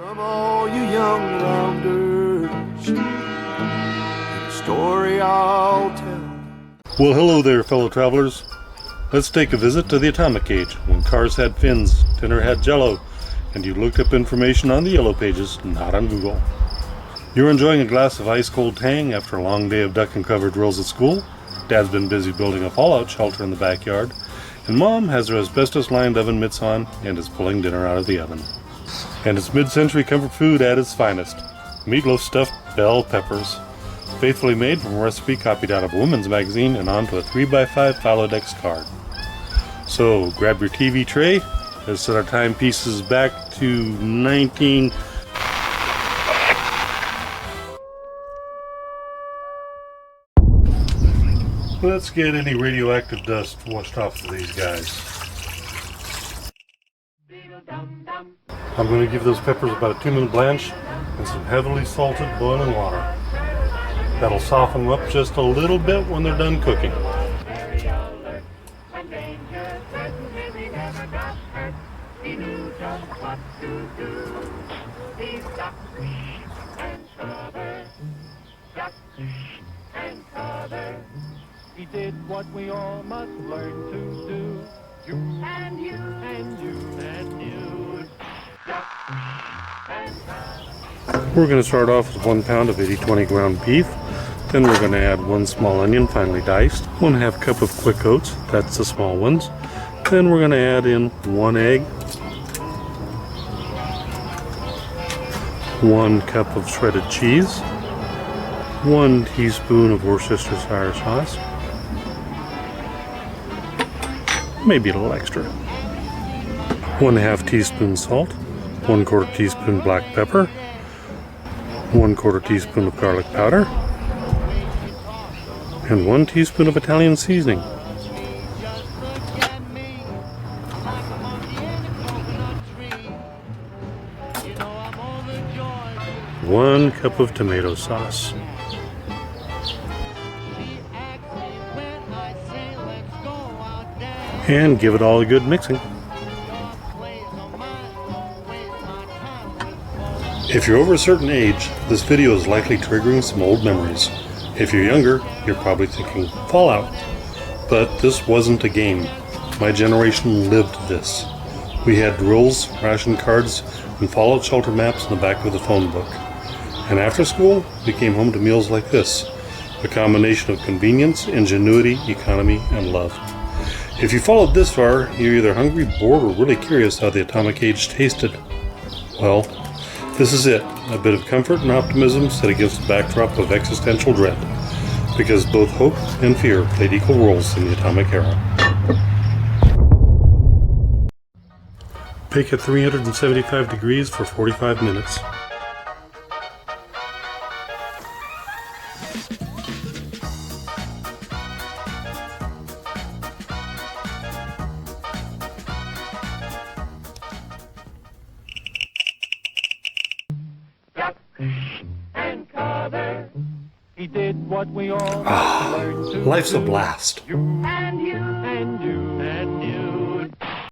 Come all you young rounders, the story I'll tell. Well, hello there, fellow travelers. Let's take a visit to the atomic age, when cars had fins, dinner had jello, and you looked up information on the yellow pages, not on Google. You're enjoying a glass of ice-cold Tang after a long day of duck and cover drills at school. Dad's been busy building a fallout shelter in the backyard, and Mom has her asbestos-lined oven mitts on and is pulling dinner out of the oven. And it's mid-century comfort food at its finest. Meatloaf stuffed bell peppers. Faithfully made from a recipe copied out of a women's magazine and onto a 3x5 Filodex card. So grab your TV tray. Let's set our timepieces back to 19... Let's get any radioactive dust washed off of these guys. I'm going to give those peppers about a 2-minute blanch in some heavily salted boiling water. That'll soften them up just a little bit when they're done cooking. He did what we all must learn to do. You and you and you and you. We're going to start off with 1 pound of 80/20 ground beef. Then we're going to add 1 small onion finely diced, 1/2 cup of quick oats, that's the small ones. Then we're going to add in 1 egg, 1 cup of shredded cheese, 1 teaspoon of Worcestershire sauce, maybe a little extra, 1/2 teaspoon salt, 1/4 teaspoon black pepper, 1/4 teaspoon of garlic powder, and 1 teaspoon of Italian seasoning. 1 cup of tomato sauce. And give it all a good mixing. If you're over a certain age, this video is likely triggering some old memories. If you're younger, you're probably thinking Fallout. But this wasn't a game. My generation lived this. We had drills, ration cards, and Fallout shelter maps in the back of the phone book. And after school, we came home to meals like this. A combination of convenience, ingenuity, economy, and love. If you followed this far, you're either hungry, bored, or really curious how the atomic age tasted. Well, this is it. A bit of comfort and optimism set against a backdrop of existential dread. Because both hope and fear played equal roles in the atomic era. Bake at 375 degrees for 45 minutes. He did what we all must learn to do. Life's a blast. You and you